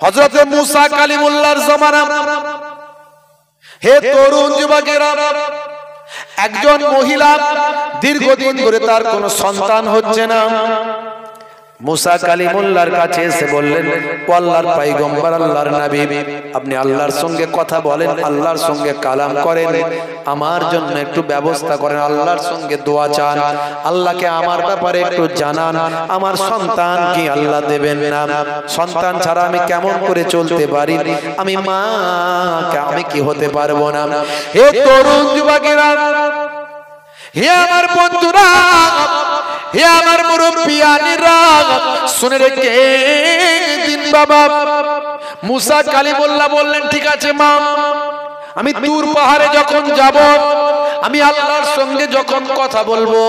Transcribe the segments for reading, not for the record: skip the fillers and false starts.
হযরতে মুসা কালিমুল্লাহর জামানা। হে তরুণ যুবকেরা, একজন মহিলা দীর্ঘদিন ধরে তার কোনো সন্তান হচ্ছে না। মুসা কালিমুল্লাহর কাছে এসে বললেন, ও আল্লাহর পয়গম্বর, আল্লাহর নবী, আপনি আল্লাহর সঙ্গে কথা বলেন, আল্লাহর সঙ্গে কালাম করেন, আমার জন্য একটু ব্যবস্থা করেন, আল্লাহর সঙ্গে দোয়া চান, আল্লাহকে আমার ব্যাপারে একটু জানান, আমার সন্তান কি আল্লাহ দেবেন না? সন্তান ছাড়া আমি কেমন করে চলতে পারি? আমি মা, আমি কি হতে পারবো না? হে তরুণ যুবকেরা, হে আমার বন্ধুরা, হে আমার মুরব্বিয়ানেরা, শুনে রেখে দিন বাবা। মুসা কালিমুল্লাহ বললেন, ঠিক আছে মা, আমি তুর পাহাড়ে যখন যাব, আমি আল্লাহর সঙ্গে যখন কথা বলবো,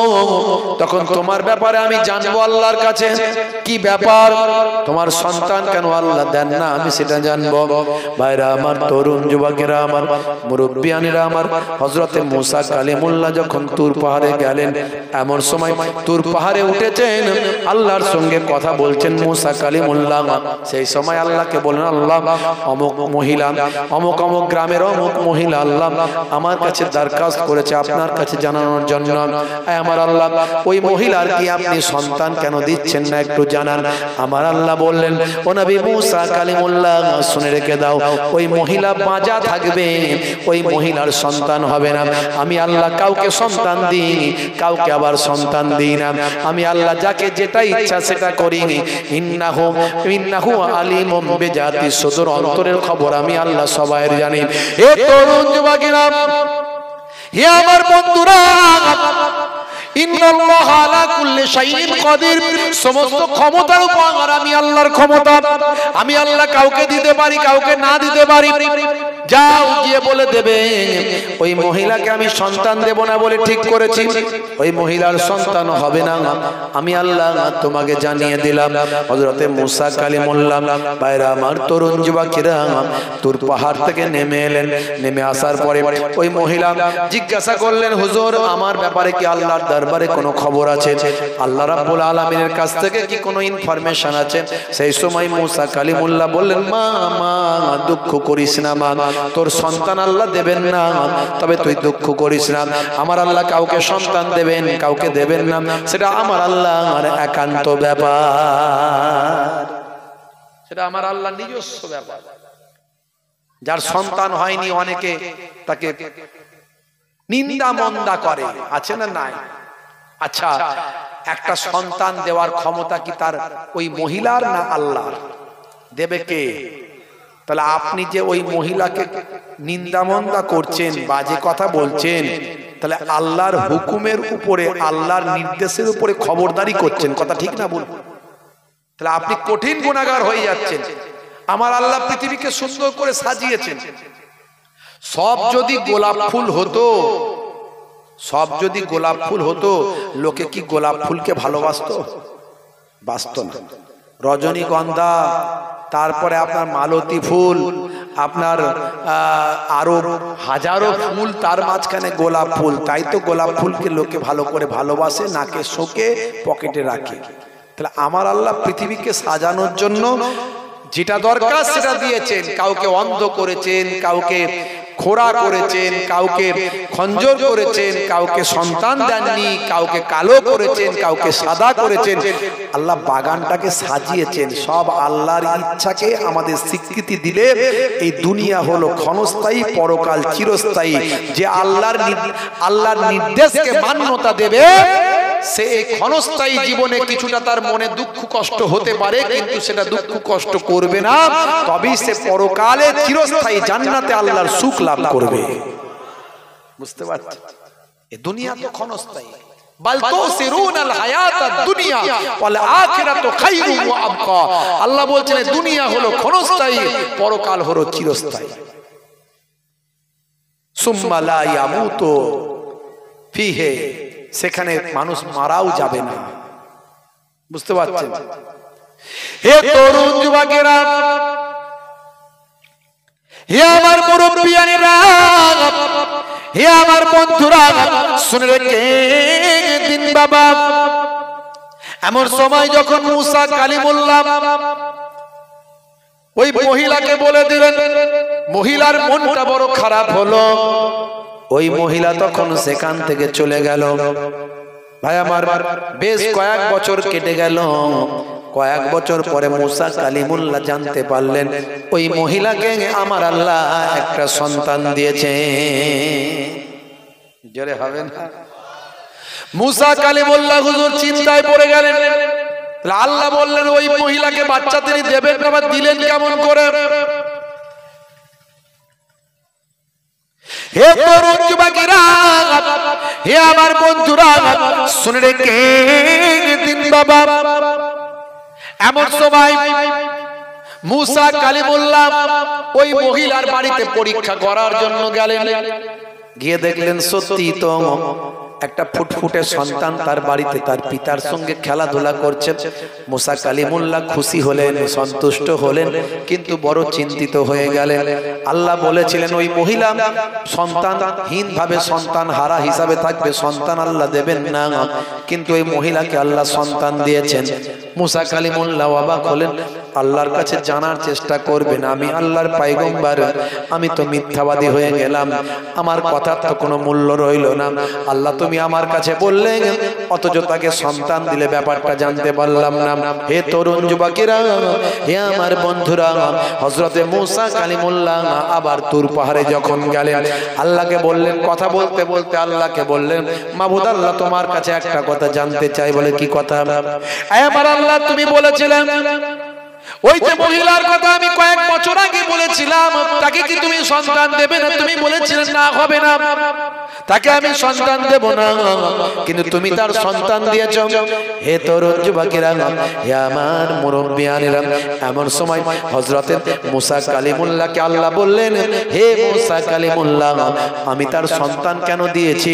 তখন তোমার ব্যাপারে আমি জানবো আল্লাহর কাছে কি ব্যাপার, তোমার সন্তান কেন আল্লাহ দেন না, আমি সেটা জানবো। ভাইরা আমার, তরুণ যুবকেরা আমার, মুরব্বিয়ানেরা আমার, হযরতে মুসা কালিমুল্লাহ যখন তুর পাহাড়ে গেলেন, এমন সময় তুর পাহাড়ে উঠেছেন, আল্লাহর সঙ্গে কথা বলছেন মুসা কালিমুল্লাহ। সেই সময় আল্লাহকে বলেন, আল্লাহ, অমুক মহিলা, অমুক অমুক গ্রামের অমুক মহিলা আল্লাহ আমার কাছে দরখাস্ত করেছে আপনার কাছে জানানোর জন্য। আমার আল্লাহ, ওই মহিলার কি আপনি সন্তান কেন দিচ্ছেন না, একটু জানান। আমার আল্লাহ বললেন, ও নবী মুসা কালিমুল্লাহ, শুনে রেখে দাও, ওই মহিলা বাঁচা থাকবে, ওই মহিলার সন্তান হবে না। আমি আল্লাহ কাউকে সন্তান দিই, কাউকে আবার সন্তান দিই না। আমি আল্লাহ যাকে যেটা ইচ্ছা সেটা করি। ইন্নাহু আলিমুম বিজাতি সুদূর, অন্তরের খবর আমি আল্লাহ সবাইয়ের জানি। হে তরুণ যুবকেরা, হে আমার বন্ধুরা, ইন্নাল্লাহা আলা কুল্লি শাইইন কাদির, সমস্ত ক্ষমতার উপর আমি আল্লাহর ক্ষমতা। আমি আল্লাহ কাউকে দিতে পারি, কাউকে না দিতে পারি। যাও গিয়ে বলে দেবে, ওই মহিলাকে আমি সন্তান দেব না বলে ঠিক করেছি, ওই মহিলার সন্তান হবে না, আমি আল্লাহ তোমাকে জানিয়ে দিলাম। হযরতে মুসা কালিমুল্লাহ, ভাইরা আমার, তরুণ যুবকেরা, তুর পাহাড় থেকে নেমে এলেন। নেমে আসার পরে ওই মহিলা জিজ্ঞাসা করলেন, হুজুর, আমার ব্যাপারে কি আল্লাহর দরবারে কোনো খবর আছে? আল্লাহ রাব্বুল আলামিনের কাছ থেকে কি কোনো ইনফরমেশন আছে? সেই সময় মুসা কালিমুল্লাহ বললেন, মা, মা, দুঃখ করিস না মা, তোর সন্তান আল্লাহ দেবেন না, তবে তুই দুঃখ করিস না। আমার আল্লাহ কাউকে সন্তান দেবেন, কাউকে দেবেন না, সেটা আমার আল্লাহর একান্ত ব্যাপার, সেটা আমার আল্লাহর নিজস্ব ব্যাপার। যার সন্তান হয়নি, অনেকে তাকে নিন্দা মন্দা করে, আছে না নাই? আচ্ছা, একটা সন্তান দেওয়ার ক্ষমতা কি তার ওই মহিলার না আল্লাহর? দেবে কে? তাহলে আপনি যে ওই মহিলাকে নিন্দামন্দা করছেন, বাজে কথা বলছেন, তাহলে আল্লাহর হুকুমের উপরে, আল্লাহর নির্দেশের উপরে খবরদারি করছেন, কথা ঠিক না বলুন? তাহলে আপনি কঠিন গুনাহগার হয়ে যাচ্ছেন। আমার আল্লাহ পৃথিবীকে সুন্দর করে সাজিয়েছেন। সব যদি গোলাপ ফুল হতো, সব যদি গোলাপ ফুল হতো, লোকে কি গোলাপ ফুলকে ভালোবাসতো? বাসতো না। রজনীগন্ধা, তারপরে আপনার মালতী ফুল, আপনার আরো হাজারো ফুল, তার মাঝখানে গোলাপ ফুল, তাই তো গোলাপ ফুলকে লোকে ভালো করে ভালোবাসে, নাকে শোকে, পকেটে রাখে। তাহলে আমার আল্লাহ পৃথিবীকে সাজানোর জন্য যেটা দরকার সেটা দিয়েছেন। কাউকে অন্ধ করেছেন, কাউকে খোড়া করেছেন, কাউকে খঞ্জর করেছেন, কাউকে সন্তান দেননি, কাউকে কালো করেছেন, কাউকে সাদা করেছেন। আল্লাহ বাগানটাকে সাজিয়েছেন। সব আল্লাহর ইচ্ছাকে আমাদের স্বীকৃতি দিলে এই দুনিয়া হলো ক্ষণস্থায়ী, পরকাল চিরস্থায়ী। যে আল্লাহর নির্দেশকে মান্যতা দেবে, সে এই ক্ষণস্থায়ী জীবনে কিছুটা তার মনে দুঃখ কষ্ট হতে পারে, কিন্তু সেটা দুঃখ কষ্ট করবে না, তবেই সে পরকালে চিরস্থায়ী জান্নাতে আল্লাহর সুখ লাভ করবে। বুঝতে পারছেন? এই দুনিয়া তো ক্ষণস্থায়ী। বাল তুসিরুনাল হায়াতাদ দুনিয়া ওয়াল আখিরাতু খায়রুন ওয়া আবকা। আল্লাহ বলছেন এই দুনিয়া হলো ক্ষণস্থায়ী, পরকাল হলো চিরস্থায়ী। সুম্মা লা ইয়ামুতু ফিহি, সেখানে মানুষ মারাও যাবে না। বুঝতে পারছেন? হে তরুণ যুবকেরা, হে আমার মুরব্বিয়ানেরা, হে আমার বন্ধুরা, শুনে রেখে দিন বাবা। এমন সময় যখন মুসা কালিমুল্লাহ ওই মহিলাকে বলে দিলেন। মহিলার মনটা বড় খারাপ হলো। ওই মহিলা তখন সেখান থেকে চলে গেল। ভাই আমার, বেশ কয়েক বছর কেটে গেল। কয়েক বছর পরে মুসা কালিমুল্লাহ জানতে পারলেন ওই মহিলাকে আমার আল্লাহ একটা সন্তান দিয়েছে। জোরে হবে না? মুসা কালিমুল্লাহ হুজুর চিন্তায় পড়ে গেলেন। আল্লাহ বললেন ওই মহিলাকে বাচ্চা তিনি দেবেন না, দিলেন কেমন করে? হে তরুণ যুবকেরা, হে আমার বন্ধুরা, শুনে রেখে দিন বাবা। এমন সময় মুসা কালিমুল্লাহ ওই মহিলার বাড়িতে পরীক্ষা করার জন্য গেলেন। গিয়ে দেখলেন সত্যি তো একটা ফুটফুটে সন্তান তার বাড়িতে তার পিতার সঙ্গে খেলাধুলা করছে। মুসা কালিমুল্লাহ খুশি হলেন, সন্তুষ্ট হলেন, কিন্তু বড় চিন্তিত হয়ে গেলেন। আল্লাহ বলেছিলেন ওই মহিলা সন্তানহীন ভাবে, সন্তান হারা হিসাবে থাকবে, সন্তান আল্লাহ দেবেন না, কিন্তু ওই মহিলাকে আল্লাহ সন্তান দিয়েছেন। মুসা কালিমুল্লাহ অবাক হলেন। আল্লাহর কাছে জানার চেষ্টা করবেন, আমি আল্লাহর পয়গম্বর, আমি তো মিথ্যাবাদী হয়ে গেলাম, আমার কথার তো কোনো মূল্য রইল না। আল্লাহ তুমি আমার কাছে বললেন, অথচ তাকে সন্তান দিলে ব্যাপারটা জানতে পারলাম না। হে তরুণ যুবকেরা, হে আমার বন্ধুরা, হযরতে মুসা কালিমুল্লাহ আবার তুর পাহাড়ে যখন গেলেন, আল্লাহকে বললেন, কথা বলতে বলতে আল্লাহকে বললেন, মাবুদ আল্লাহ তোমার কাছে একটা কথা জানতে চাই। বলে কি কথা? আমার আল্লাহ তুমি বলেছিলেন ওই যে মহিলার কথা আমি কয়েক বছর আগে বলেছিলাম, তাকে কি তুমি সন্তান দেবে না? তুমি বলেছিলেন না, হবে না, তাকে আমি সন্তান দেব না, কিন্তু তুমি তার সন্তান দিয়েছ। হে তরুণ যুবকেরা, হে আমার মুরব্বিয়ানেরা, এমন সময় হযরতে মুসা কালিমুল্লাহকে আল্লাহ বললেন, হে মুসা কালিমুল্লাহ, আমি তার সন্তান কেন দিয়েছি,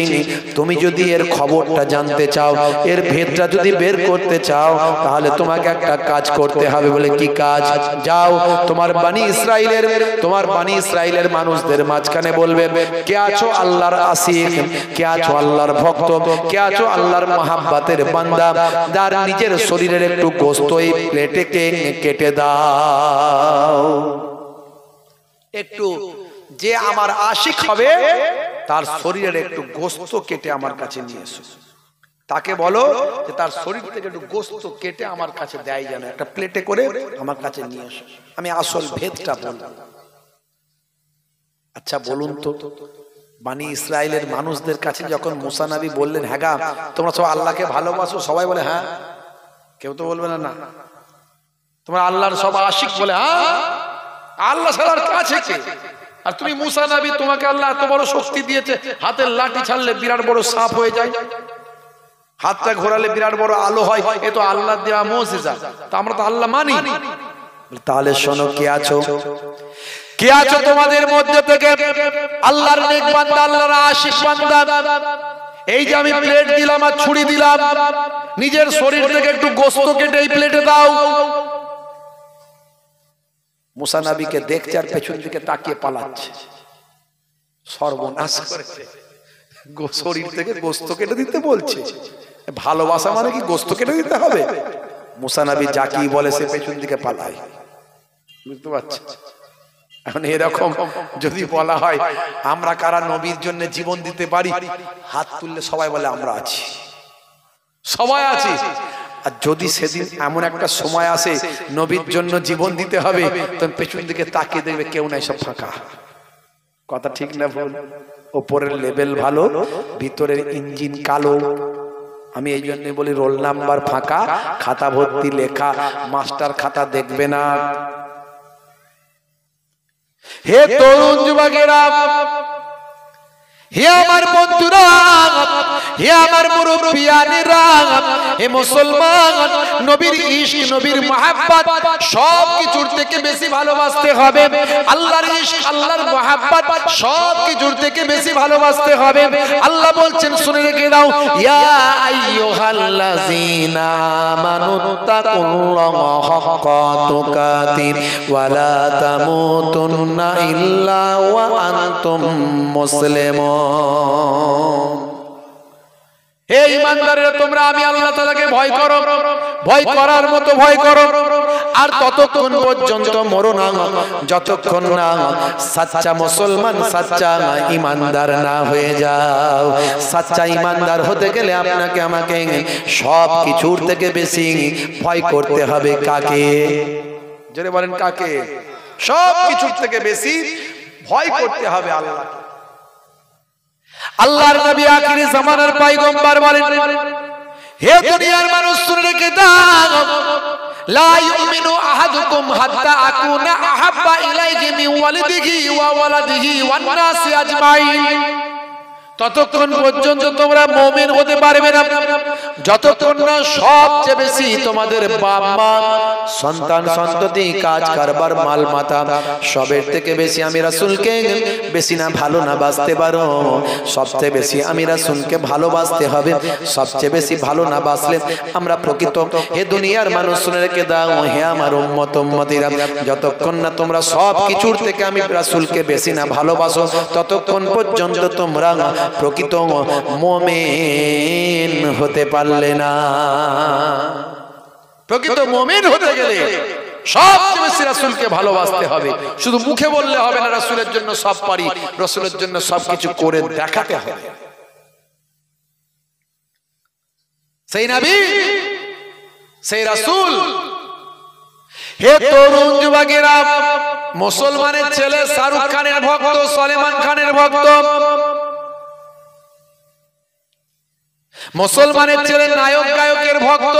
তুমি যদি এর খবরটা জানতে চাও, এর ভেদটা যদি বের করতে চাও, তাহলে তোমাকে একটা কাজ করতে হবে। বলে কি কাজ? যাও তোমার বানি ইসরাইলের মানুষদের মাঝখানে বলবে, কে আছো আল্লাহর আসিক, কে আছো আল্লাহর ভক্ত, কে আছো আল্লাহর মহাব্বতের বান্দা, যার নিজের শরীরের একটু গোশত এই প্লেটে কেটে দাও। একটু যে আমার আশিক হবে তার শরীরের একটু গোশত কেটে আমার কাছে নিয়ে এসো। তাকে বলো যে তার শরীর থেকে একটু গোশত কেটে আমার কাছে দেয়, যেন একটা প্লেটে করে আমার কাছে নিয়ে এসো, আমি আসল ভেদটা বলবো। আচ্ছা বলুন তো, বানি ইসরাইলের মানুষদের কাছে যখন মুসা নবী বললেন, হ্যাঁ গা তোমরা সব আল্লাহকে ভালোবাসো, সবাই বলে হ্যাঁ, কেউ তো বলবে না না তোমরা আল্লাহর সব আশিক, বলে হ্যাঁ, আল্লাহ ছাড়ার কাছে কে? আর তুমি মুসা নবী, তোমাকে আল্লাহ এত বড় শক্তি দিয়েছে, হাতের লাঠি ছাড়লে বিরাট বড় সাপ হয়ে যায়, হাতটা ঘোরালে বিরাট বড় আলো হয়, এ তো আল্লাহ দেওয়া মুজিজা, তা আমরা তো আল্লাহ মানি। তাহলে শোনো, কে আছো, কে আছো তোমাদের মধ্যে থেকে আল্লাহর নেক বান্দা, আল্লাহর আশিক বান্দা? এই যে আমি প্লেট দিলাম আর ছুরি দিলাম, নিজের শরীর থেকে একটু গোশত কেটে এই প্লেটে দাও। মুসা নবীকে দেখছে আর পেছন দিকে তাকিয়ে পালাচ্ছে, সর্বনাশ করেছে, শরীর থেকে গোশত কেটে দিতে বলছে। ভালোবাসা মানে কি গোশত কেটে দিতে হবে? মুসা নবী যা কি বলে সে পেছন দিকে পালায়, বুঝতে পারছে? এখন এরকম যদি বলা হয় আমরা কারা নবীর জন্য জীবন দিতে পারি, হাত তুললে সবাই বলে আমরা আছি, সবাই আছি। আর যদি সেদিন এমন একটা সময় আসে নবীর জন্য জীবন দিতে হবে, তখন পেছন দিকে তাকিয়ে দেখবে কেউ নাই, সব ফাঁকা। কথা ঠিক না ভুল? ওপরের লেভেল ভালো, ভিতরের ইঞ্জিন কালো। আমি এই জন্য বলি রোল নাম্বার ফাঁকা, খাতা ভর্তি লেখা, মাস্টার খাতা দেখবে না। হে তরুণ যুবকেরা, হে আমার বন্ধুরা, হে আমার মুরব্বিয়ানেরা, হে মুসলমান, নবীর ইশক, নবীর মহব্বত সব কিছুর থেকে বেশি ভালোবাসতে হবে। আল্লাহর ইশক, আল্লাহর মহব্বত সব কিছুর থেকে বেশি ভালোবাসতে হবে। আল্লাহ বলছেন, শুনে রেখে দাও, ইয়া আইয়ুহাল্লাযীনা আমানুত্তাকুল্লাহা হাক্কা তুকাতিহি ওয়া লা তামুতুন্না ইল্লা ওয়া আনতুম মুসলিমুন। হে ঈমানদারেরা, তোমরা আমি আল্লাহ তাআলাকে ভয় করো, ভয় করার মতো ভয় করো। আর ততক্ষণ পর্যন্ত মরো না যতক্ষণ না সাচ্চা মুসলমান, সাচ্চা ঈমানদার না হয়ে যাও। সাচ্চা ঈমানদার হতে গেলে আপনাকে আমাকে সব কিছুর থেকে বেশি ভয় করতে হবে কাকে? জোরে বলেন কাকে? সব কিছুর থেকে বেশি ভয় করতে হবে আল্লাহ। আল্লাহর নবী আখিরি জামানার পয়গম্বর বলেন, হে দুনিয়ার মানুষ শুনে রেখে দাও, লা ইউমিনু আহাদুকুম হাত্তা আকুনা আহাব্বা ইলাইহি মিন ওয়ালিদিহি ওয়া ওয়ালাদিহি ওয়ান নাসি আজমাইন। ততক্ষণ পর্যন্ত তোমরা মুমিন হতে পারবে না যতক্ষণ না সবচেয়ে বেশি তোমাদের বাপ মা, সন্তান সন্ততি, কাজ কারবার, মাল মাতা সবের থেকে বেশি আমি রাসূলকে বেশি না ভালো না বাসতে পারো। সবচেয়ে বেশি আমি রাসূলকে ভালোবাসতে হবে। সবচেয়ে বেশি ভালো না বাসলে আমরা প্রকৃত, হে দুনিয়ার মানুষ শুনে রেখে দাও, হে আমার উম্মত উম্মতিরা, যতক্ষণ না তোমরা সব কিছুর থেকে আমি রাসূলকে বেশি না ভালোবাসো ততক্ষণ পর্যন্ত তোমরা প্রকৃত মুমিন হতে পারলে না। প্রকৃত মুমিন হতে গেলে সবচেয়ে বেশি রাসূলকে ভালোবাসতে হবে। শুধু মুখে বললে হবে না রাসূলের জন্য সব পারি, রাসূলের জন্য সবকিছু করে দেখাতে হবে। সেই নবী, সেই রাসূল। হে তরুণ যুবকেরা, মুসলমানের ছেলে শাহরুখ খানের ভক্ত, সলমান খানের ভক্ত, মুসলমানের ছেলে নায়ক গায়কের ভক্ত।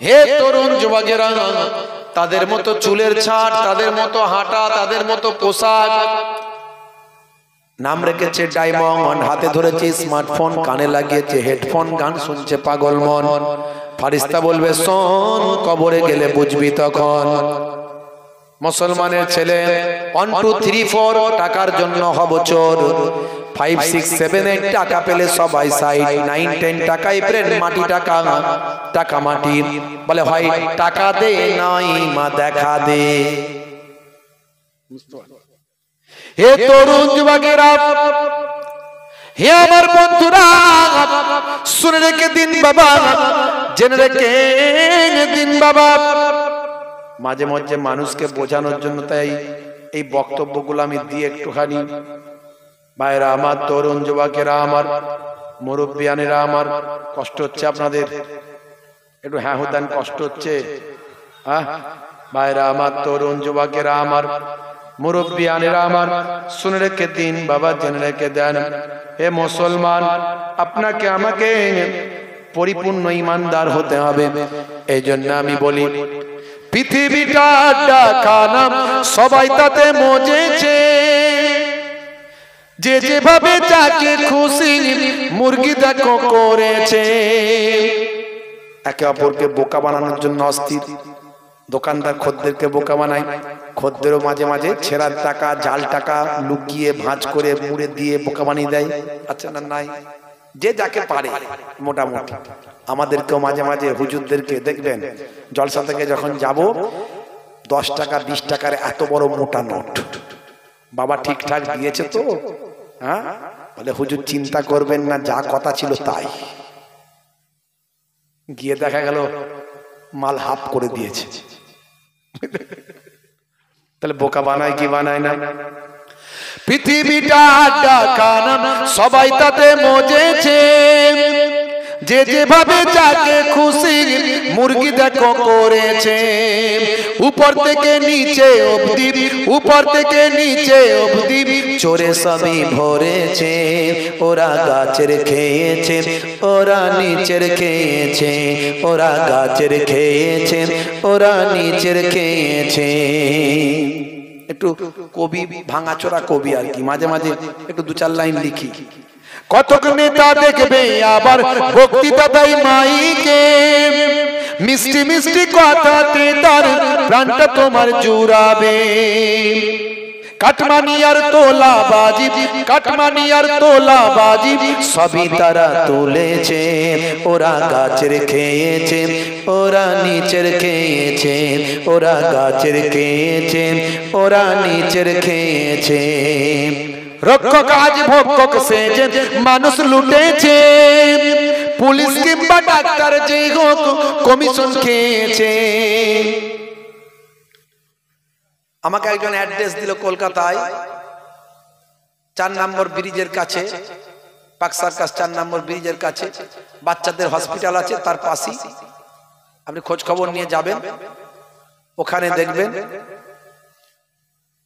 হে তরুণ যুবকেরা, তাদের মতো চুলের ছাট, তাদের মতো হাঁটা, তাদের মতো পোশাক, নাম রেখেছে ডায়মন্ড, হাতে ধরেছে স্মার্টফোন, কানে লাগিয়েছে হেডফোন, গান শুনছে পাগল মন। ফারিস্তা বলবে শোন, কবরে গেলে বুঝবি তখন। মুসলমানের ছেলে 1 2 3 4 টাকার জন্য হব চোর, 5 6 7 8 টাকা পেলে সবাই সাইড, 9 10 টাকাই প্রেম মাটি, টাকা টাকা মাটি। বলে ভাই টাকা দে নাই মা দেখা দে। হে তরুণ যুবকেরা, হে আমার বন্ধুরা, শুনে রেখে দিন বাবা, জেনে রেখে দিন বাবা। মাঝে মাঝে মানুষকে বোঝানোর জন্য তাই এই বক্তব্যগুলো আমি দিয়ে একটুখানি। ভাইরা আমার, তরুণ যুবকেরা আমার, মুরব্বিয়ানেরা আমার, কষ্ট হচ্ছে আপনাদের? একটু হ্যাঁ হতেন, কষ্ট হচ্ছে? হ্যাঁ ভাইরা আমার, তরুণ যুবকেরা আমার, মুরব্বিয়ানেরা আমার, শুনে রেখে দিন বাবা, জেনে রেখে দেন। হে মুসলমান, আপনাকে আমাকে পরিপূর্ণ ঈমানদার হতে হবে। এই জন্য আমি বলি, পৃথিবীটা ডাকানা সবাই তাতে মজেছে, যে যেভাবে যাকে খুশি মুরগি দেখো করেছে। একে অপরকে বোকা বানানোর জন্য অস্থির। দোকানদার খদ্দেরকে বোকা বানায়, খদ্দেরও মাঝে মাঝে ছেঁড়ার টাকা, জাল টাকা লুকিয়ে ভাঁজ করে মুড়ে দিয়ে বোকা বানিয়ে দেয়। আচ্ছা না, নাই? যে যাকে পারে মোটামুটি। আমাদেরকেও মাঝে মাঝে হুজুরদেরকে দেখবেন, জলসা থেকে যখন যাব 10 টাকা 20 টাকার এত বড় মোটা নোট, বাবা ঠিকঠাক দিয়েছে তো? হ্যাঁ, বলে হুজুর চিন্তা করবেন না, যা কথা ছিল তাই। গিয়ে দেখা গেল মাল হাফ করে দিয়েছে। তাহলে বোকা বানায় কি বানায় না? পৃথিবীটা ডাকানা সবাই তাতে মজেছে, যে যেভাবে যাকে খুশি মুরগি দেখো করেছে। উপর থেকে নিচে অবধি, উপর থেকে নিচে অবধি চোরে সবই ভরেছে। ওরা গাছের খেয়েছে, ওরা নিচের খেয়েছে, ওরা গাছের খেয়েছে, ওরা নিচের খেয়েছে। একটু কবি, ভাঙাচোরা কবি আর কি, মাঝে মাঝে একটু 2-4 লাইন লিখি। কতক নেতা দেখবে আবার বক্তৃতা দেয় মাইকে, মিষ্টি মিষ্টি কথাতে তার প্রাণটা তোমার জুড়াবে। কাটমানি আর তোলাবাজি, কাটমানি আর তোলাবাজি সবই তারা তুলেছে। ওরা গাছের খেয়েছে, ওরা নিচের খেয়েছে, ওরা গাছের খেয়েছে, ওরা নিচের খেয়েছে। রক্ষক আজ ভক্ষক সেজে মানুষ লুটেছে, পুলিশ কিংবা ডাক্তার যে হোক কমিশন খেয়েছে। আমাকে একজন অ্যাড্রেস দিল কলকাতায় 4 নম্বর ব্রিজের কাছে, পাক সার্কাস 4 নম্বর ব্রিজের কাছে বাচ্চাদের হসপিটাল আছে, তার পাশেই আপনি খোঁজ খবর নিয়ে যাবেন। ওখানে দেখবেন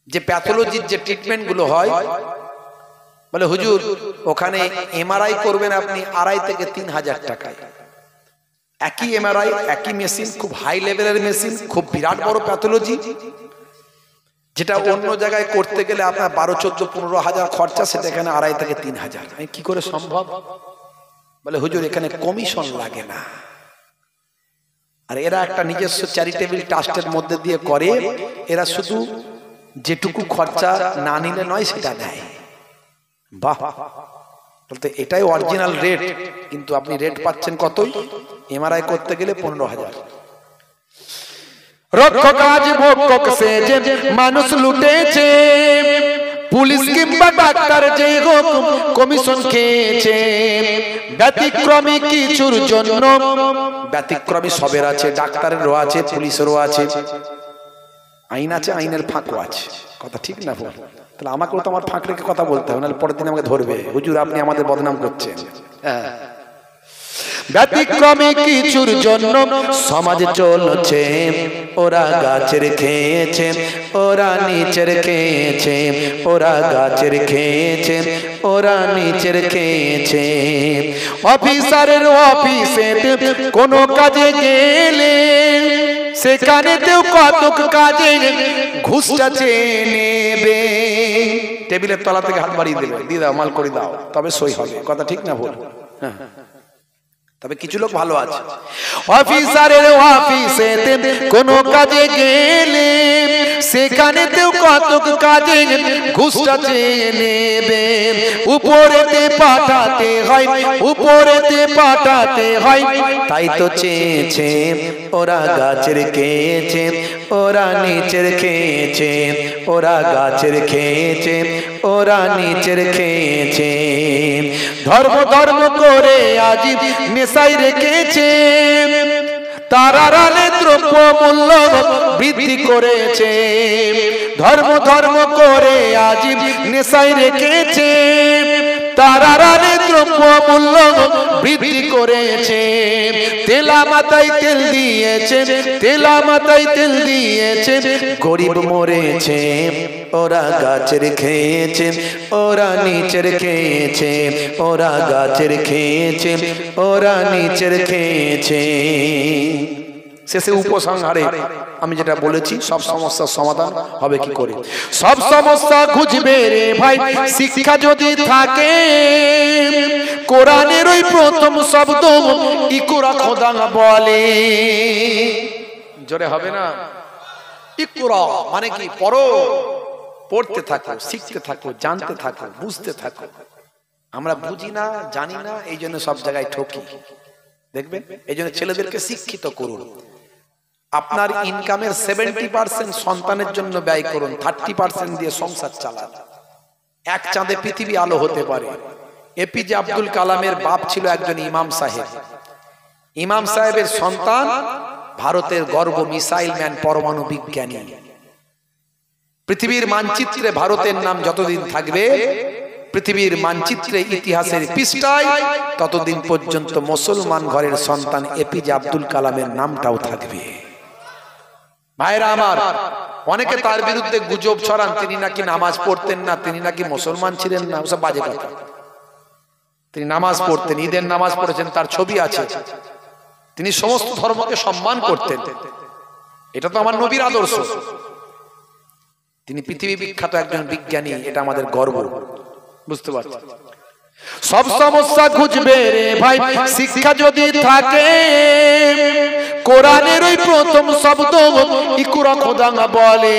যে প্যাথোলজির যে ট্রিটমেন্ট গুলো হয়, বলে হুজুর ওখানে এমআরআই করবেন আপনি 2.5 থেকে 3,000 টাকায়। একই এমআরআই, একই মেশিন, খুব হাই লেভেলের মেশিন, খুব বিরাট বড় প্যাথোলজি, যেটা অন্য জায়গায় করতে গেলে আপনার 12, 14, 15,000 খরচা, সেটা এখানে 2.5 থেকে 3,000। কি করে সম্ভব? বলে হুজুর এখানে কমিশন লাগে না, আর এরা একটা নিজস্ব চ্যারিটেবল ট্রাস্টের মধ্যে দিয়ে করে, এরা শুধু যেটুকু খরচা না নিলে নয় সেটা দেয়। বাহ, বলতে এটাই অরিজিনাল রেট, কিন্তু আপনি রেট পাচ্ছেন কতই? এমআরআই করতে গেলে 15,000। রক্ষক আজ ভক্ষক সেজে মানুষ লুটেছে, পুলিশ কিংবা ডাক্তার যে হোক কমিশন খেয়েছে। ব্যতিক্রমী কিছুর জন্য, ব্যতিক্রমী সবের আছে, ডাক্তারেরও আছে, পুলিশেরও আছে, আইন আছে, আইনের ফাঁকও আছে। কথা ঠিক না বল? তাহলে আমাকেও তো আমার ফাঁক রেখে কথা বলতে হবে, নাহলে পরের দিন আমাকে ধরবে, হুজুর আপনি আমাদের বদনাম করছেন। হ্যাঁ, ব্যতিক্রমী কিছুর জন্য সমাজ চলছে, ওরা গাছের খেয়েছে, ওরা নিচের খেয়েছে, ওরা গাছের খেয়েছে, ওরা নিচের খেয়েছে। অফিসারের অফিসে কোনো কাজে গেলে সেখানেতেও কতক কাজে ঘুষটা চেয়ে নেবে। টেবিলের তলা থেকে হাত বাড়িয়ে দেবে, দিয়ে দাও, মাল করে দাও, তবে সই হবে। কথা ঠিক না ভুল? হ্যাঁ, তবে কিছু লোক ভালো আছে। অফিসারের অফিসে কোনো কাজে গেলে সেখানেতেও কতক কাজে ঘুষটা চেয়ে নেবে। উপরেতে পাঠাতে হয়, উপরেতে পাঠাতে হয়, তাই তো চেয়েছে ওরা গাছের খেয়েছে, ওরা নিচের খেয়েছে, ওরা গাছের খেয়েছে, ওরা নিচের খেয়েছে। ধর্ম ধর্ম করে আজ নেশায় রেখেছে, তারার আলে দ্রব্য মূল্য বৃদ্ধি করেছে। ধর্ম ধর্ম করে আজ নেশায় রেখেছে, তারার আলে দ্রব্য মূল্য বৃদ্ধি করেছে। তেলা মাথায় তেল দিয়েছে, তেলা মাথায় তেল দিয়েছে, গরিব মরেছে, ওরা গাছের খেয়েছে, ওরা নিচের খেয়েছে, ওরা গাছের খেয়েছে, ওরা নিচের খেয়েছে। শেষে উপসংহারে আমি যেটা বলেছি, সব সমস্যার সমাধান হবে কি করে? সব সমস্যা খুঁজবে রে ভাই শিক্ষা যদি থাকে, কোরআনের ওই প্রথম শব্দ ইকরা খোদা বলে। জোরে হবে না? ইকরা মানে কি? পড়ো, পড়তে থাকো, শিখতে থাকো, জানতে থাকো, বুঝতে থাকো। আমরা বুঝি না, জানি না, এই জন্য সব জায়গায় ঠকি। দেখবেন, এই জন্য ছেলেদেরকে শিক্ষিত করুন। আপনার ইনকামের 70% সন্তানের জন্য ব্যয় করুন, 30% দিয়ে সংসার চালান। এক চাঁদে পৃথিবী আলো হতে পারে। এপিজে আব্দুল কালামের বাপ ছিল একজন ইমাম সাহেব। ইমাম সাহেবের সন্তান ভারতের গর্ব মিসাইল ম্যান, পরমাণু বিজ্ঞানী। পৃথিবীর মানচিত্রে ভারতের নাম যতদিন থাকবে, পৃথিবীর মানচিত্রে ইতিহাসের পৃষ্ঠায়, ততদিন পর্যন্ত মুসলমান ঘরের সন্তান এপিজে আব্দুল কালামের নামটাও থাকবে। ভাইরা আমার, অনেকে তার বিরুদ্ধে গুজব ছড়ান, তিনি নাকি নামাজ পড়তেন না, তিনি নাকি মুসলমান ছিলেন না। ওসব বাজে কথা। তিনি নামাজ পড়তেন, ঈদের নামাজ পড়েছেন, তার ছবি আছে। তিনি সমস্ত ধর্মকে সম্মান করতেন। এটা তো আমার নবীর আদর্শ। তিনি পৃথিবী বিখ্যাত একজন বিজ্ঞানী, এটা আমাদের গর্ব। বুঝতে পারছেন? সব সমস্যা খুঁজবে রে ভাই শিক্ষা যদি থাকে, কোরআনের ওই প্রথম শব্দ ইকরা খোদা বলে।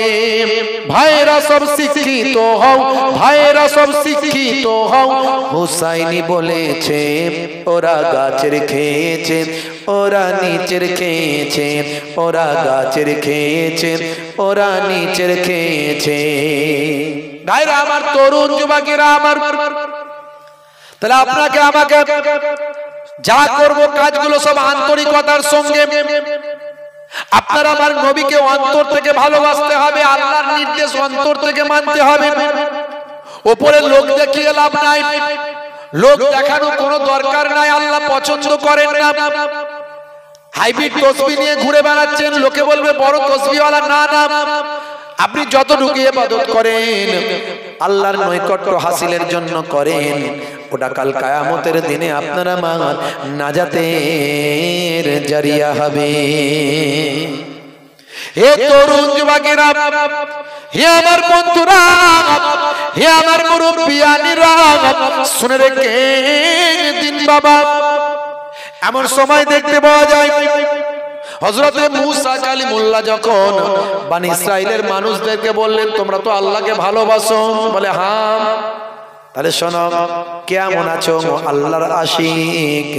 ভাইরা সব শিক্ষিত হও, ভাইরা সব শিক্ষিত হও। হুসাইনি বলেছে ওরা গাছের খেয়েছে, ওরা নিচের খেয়েছে, ওরা গাছের খেয়েছে, ওরা নিচের খেয়েছে। ভাইরা আমার, তরুণ যুবকেরা আমার, তাহলে আপনাকে আমাকে যা করব কাজগুলো সব আন্তরিকতার সঙ্গে, আপনার আমার নবীকে অন্তর থেকে ভালোবাসতে হবে, আল্লাহর নির্দেশ অন্তর থেকে মানতে হবে। উপরে লোক দেখিয়ে লাভ নাই, লোক দেখানো কোনো দরকার নাই, আল্লাহ পছন্দ করেন না। হাইব্রিড তসবিহ নিয়ে ঘুরে বেড়াচ্ছেন, লোকে বলবে বড় তসবিহওয়ালা। না না, আপনি যতটুকু ইবাদত করেন আল্লাহর নৈকট্য হাসিলের জন্য করেন, ওটা কাল কিয়ামতের দিনে আপনার আমার নাজাতের জারিয়া হবে। হে তরুণ যুবকেরা, হে আমার বন্ধুরা, হে আমার মুরব্বিয়ানিরা, শুনে রেখেন দিন বাবা। এমন সময় দেখতে পাওয়া যায় হযরতে মূসা কালিমুল্লাহ যখন বনি ইসরাইলের মানুষদেরকে বললেন তোমরা তো আল্লাহকে ভালোবাসো, বলে হ্যাঁ। তাহলে শোনো, কেমন আছো আল্লাহর আশিক?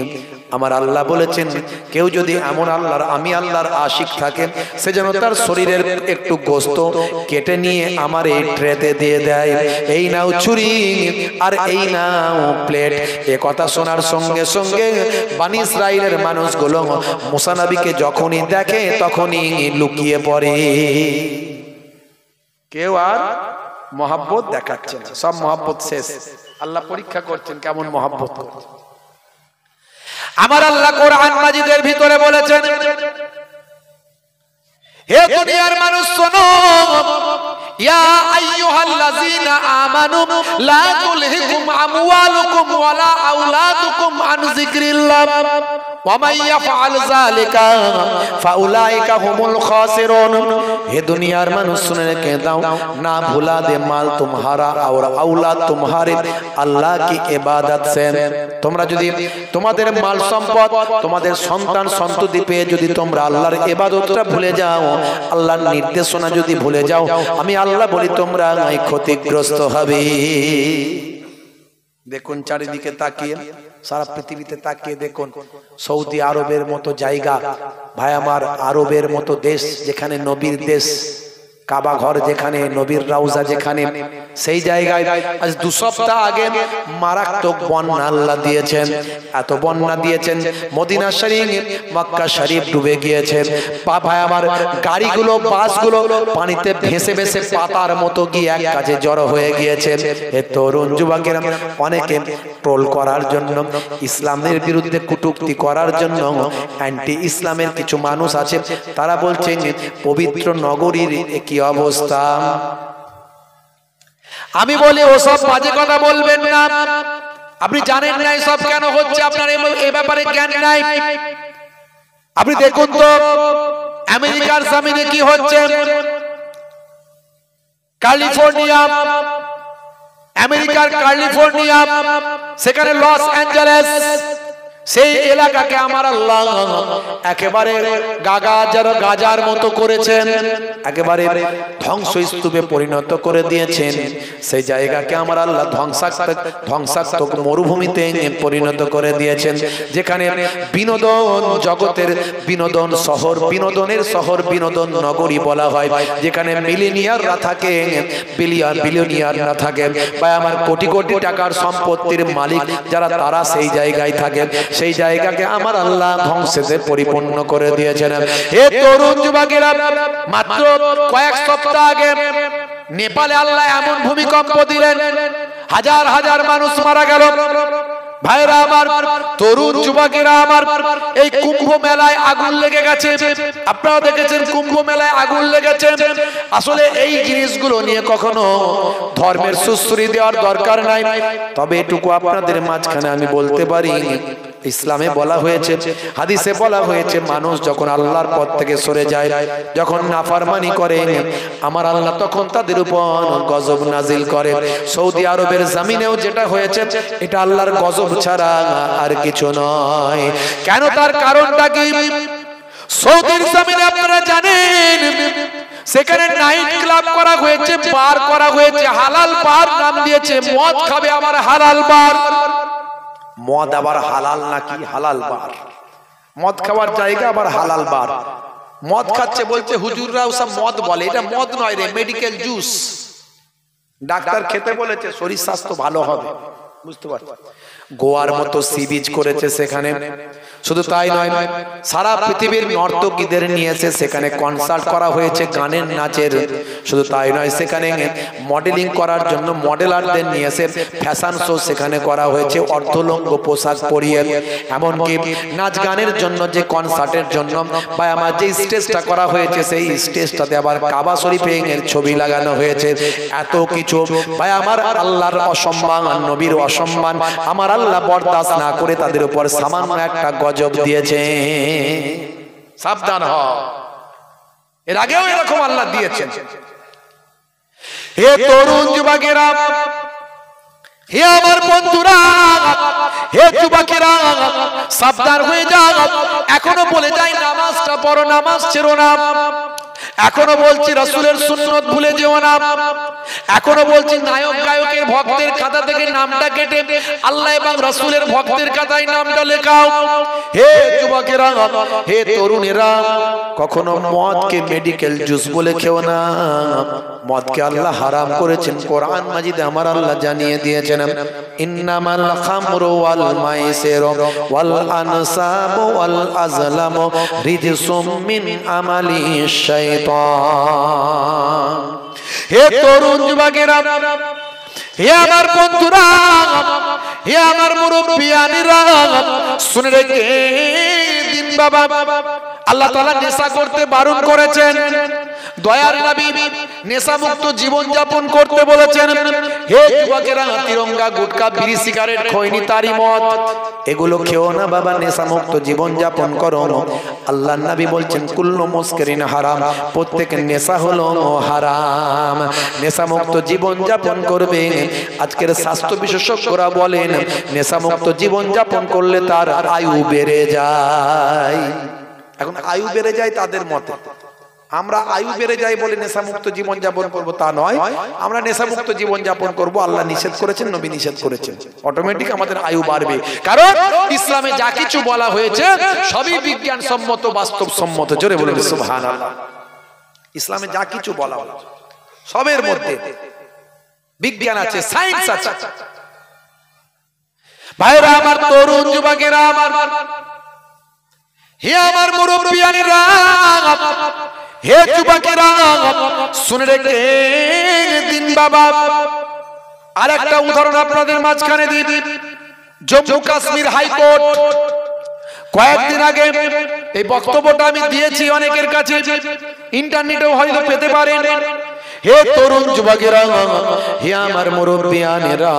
আমার আল্লাহ বলেছেন কেউ যদি এমন আল্লাহর, আমি আল্লাহর আশিক থাকে, সে যেন তার শরীরের একটু গোশত কেটে নিয়ে আমার এই ট্রেতে দিয়ে দেয়। এই নাও ছুরি আর এই নাও প্লেট। এ কথা শোনার সঙ্গে সঙ্গে বনি ইসরাইলের মানুষগুলো মূসা নবীকে যখনই দেখে তখনই লুকিয়ে পড়ে। কেউ আর মহব্বত দেখাচ্ছে না, সব মহব্বত শেষ। আল্লাহ পরীক্ষা করছেন কেমন মহব্বত করছে। আমার আল্লাহ কোরআন মাজিদের ভিতরে বলেছেন, হে দুনিয়ার মানুষ শোনো, ইয়া আইয়ুহাল্লাযীনা আমানু লা তুলহিকুম আমওয়ালুকুম ওয়ালা আওলাদুকুম আন যিকরিল্লাহ ওয়া মান ইয়াফআল যালিকা ফাউলাইকা হুমুল খাসিরুন। হে দুনিয়ার মানুষ শুনে রেখে দাও, না ভুলা দে মাল तुम्हारा और औलाद तुम्हारे अल्लाह की इबादत से। তোমরা যদি তোমাদের মাল সম্পদ, তোমাদের সন্তান সন্ততি পেয়ে যদি তোমরা আল্লাহর ইবাদতটা ভুলে যাও, আল্লাহর নির্দেশনা যদি ভুলে যাও, আমি আল্লাহ বলি তোমরা ক্ষতিগ্রস্ত হবে। দেখুন চারিদিকে তাকিয়ে, সারা পৃথিবীতে তাকিয়ে দেখুন, সৌদি আরবের মতো জায়গা, ভাই আমার, আরবের মতো দেশ যেখানে নবীর দেশ, কাবা ঘর যেখানে, নবীর রওজা যেখানে, সেই জায়গায় আজ 2 সপ্তাহ আগে মারাত্মক বন্যা আল্লাহ দিয়েছেন। এত বন্যা দিয়েছেন, মদিনা শরীফ, মক্কা শরীফ ডুবে গিয়েছে। ভাই আমার, গাড়িগুলো, বাসগুলো পানিতে ভেসে ভেসে পাতার মতো গিয়ে এক কাজে জড়ো হয়ে গিয়েছে। এ তরুণ যুবকেরা অনেকে ট্রোল করার জন্য, ইসলামের বিরুদ্ধে কটূক্তি করার জন্য, অ্যান্টি ইসলামের কিছু মানুষ আছে, তারা বলছেন পবিত্র নগরীর কি অবস্থা। আমি বলি ওসব বাজে কথা বলবেন না। আপনি জানেন না এসব কেন হচ্ছে, আপনার এই ব্যাপারে জ্ঞান নাই। আপনি দেখুন তো আমেরিকার জমিনে কি হচ্ছে। ক্যালিফোর্নিয়া, আমেরিকার ক্যালিফোর্নিয়া, সেখানে লস অ্যাঞ্জেলেস, সেই এলাকাকে আমার আল্লাহ একেবারে গাজার মতো করেছেন, একেবারে ধ্বংসস্তূপে পরিণত করে দিয়েছেন। সেই জায়গাকে আমার আল্লাহ ধ্বংসাত্মক মরুভূমিতে পরিণত করে দিয়েছেন, যেখানে বিনোদন জগতের বিনোদন শহর, বিনোদনের শহর, বিনোদন নগরী বলা হয়, যেখানে মিলিনিয়াররা থাকে, বিলিয়নিয়াররা থাকে, বা আমার কোটি কোটি টাকার সম্পত্তির মালিক যারা, তারা সেই জায়গায় থাকে। সেই জায়গাকে আমার আল্লাহ ধ্বংসেতে পরিপূর্ণ করে দিয়েছেন। হে তরুণ যুবকেরা, মাত্র কয়েক সপ্তাহ আগে নেপালে আল্লাহ এমন ভূমিকম্প দিলেন, হাজার হাজার মানুষ মারা গেল। ভাইরা আমার, তরুণ যুবকেরা আমার, এই কুম্ভ মেলায় আগুন লেগে গেছে। আপনারা দেখেছেন কুম্ভ মেলায় আগুন লেগেছে। আসলে এই জিনিসগুলো নিয়ে কখনো ধর্মের সুশ্রী দেওয়ার দরকার নাই। তবে এটুকু আপনাদের মাঝখানে আমি বলতে পারি, ইসলামে বলা হয়েছে, হাদিসে বলা হয়েছে, মানুষ যখন আল্লাহর পথ থেকে সরে যায়, যখন নাফরমানি করে, আমার আল্লাহ তখন তাদের উপর গজব নাজিল করে। সৌদি আরবের জমিনেও যেটা হয়েছে, এটা আল্লাহর গজব ছাড়া আর কিছু নয়। কেন, তার কারণটা কি? সৌদির জমিনে আপনারা জানেন সেখানে নাইট ক্লাব করা হয়েছে, বার করা হয়েছে, হালাল বার নাম দিয়েছে। মদ খাবে আবার হালাল বার। মদ আবার হালাল নাকি? হালাল বার, মদ খাওয়ার জায়গা আবার হালাল বার। মদ খাচ্ছে বলছে হুজুররা, ওসব মদ বলে, এটা মদ নয় রে, মেডিকেল জুস। ডাক্তার খেতে বলেছে, শরীর স্বাস্থ্য ভালো হবে, বুঝতে পারছো? গোয়ার মতো সি বিচ করেছে সেখানে। শুধু তাই নয়, সারা পৃথিবীর নর্তকীদের নিয়েছে সেখানে কনসার্ট করা হয়েছে গানের নাচের। শুধু তাই নয়, সেখানে মডেলিং করার জন্য মডেলারদের নিয়েছে, ফ্যাশন শো সেখানে করা হয়েছে অর্ধলঙ্গ পোশাক পরিয়ে। এমনকি নাচ গানের জন্য যে কনসার্টের জন্য বা আমার যে স্টেজটা করা হয়েছে সেই স্টেজটাতে আবার কাবা শরীফের ছবি লাগানো হয়েছে। এত কিছু ভাই আমার আল্লাহর অসম্মান, নবীর অসম্মান আমার আল্লাহ বরদাস্ত না করে তাদের উপর সামান্য একটা গজব দিয়েছে। সাবধান হও, এর আগেও এরকম আল্লাহ দিয়েছেন। হে তরুণ যুবকেরা, হে আমার বন্ধুরা, হে যুবকেরা, সাবধান হয়ে যাও। এখনো বলে যাই নামাজটা পড়ো, নামাজ ছেড়ো না। এখনো বলছি রাসূলের সুন্নত ভুলে যেও না। এখনো বলছি নায়ক গায়কের ভক্তের খাতা থেকে নামটা কেটে আল্লাহ এবং রাসূলের ভক্তের খাতায় নামটা লেখাও। হে যুবকেরা, হে তরুণেরা, কখনো মদকে মেডিকেল জুস বলে খেও না। মদকে আল্লাহ হারাম করেছেন, কোরআন মাজিদে আমার আল্লাহ জানিয়ে দিয়েছেন, ইন্নামাল খামরু ওয়াল মাইসিরু ওয়াল আনসাবু ওয়াল আজলামু রিজসুম মিন আমালি শাইতান। হে তরুণ যুবকেরা, হে আমার বন্ধুরা, হে আমার মুরব্বিয়ানিরা, শুনে রেখে দিন বাবা, আল্লাহ তাআলা নেশা করতে বারণ করেছেন। দয়ার নবী নেশা মুক্ত জীবন যাপন করতে বলেছেন। হে যুবকেরা, তিরঙ্গা, গুটকা, বিড়ি, সিগারেট, খৈনি, তারি, মদ এগুলো খেও না বাবা, নেশা মুক্ত জীবন যাপন করো। আল্লাহর নবী বলছেন কুল্লু মুসকিরিন হারাম, প্রত্যেক নেশা হলো হারাম। নেশা মুক্ত জীবন যাপন করবে। আজকের স্বাস্থ্য বিশেষজ্ঞরা বলেন নেশা মুক্ত জীবন যাপন করলে তার আয়ু বেড়ে যায়। এখন আয়ু বেড়ে যায় তাদের মতে, আমরা আয়ু বেড়ে যায় বলে নেশামুক্ত জীবন যাপন করবো তা নয়। আমরা নেশামুক্ত জীবন যাপন করবো, আল্লাহ নিষেধ করেছেন, নবী নিষেধ করেছেন, অটোমেটিক আমাদের আয়ু বাড়বে। কারণ ইসলামে যা কিছু বলা হয়েছে সবই বিজ্ঞান সম্মত, বাস্তব সম্মত। জোরে বলুন সুবহানাল্লাহ। ইসলামে যা কিছু বলা হয়েছে সবের মধ্যে বিজ্ঞান আছে, সায়েন্স আছে। ভাইরা আমার, তরুণ যুবকেরা আমার, হে আমার মুরব্বিয়ানিরা, হে যুবকেরা, শুনে রেখে দিন বাবা। আর একটা উদাহরণ আপনাদের মাঝখানে দিই। জম্মু কাশ্মীর হাইকোর্ট কয়েকদিন আগে এই বক্তব্যটা আমি দিয়েছি অনেকের কাছে, ইন্টারনেটেও হয়তো পেতে পারেন। হে তরুণ যুবকেরা, হে আমার মুরব্বিয়ানেরা,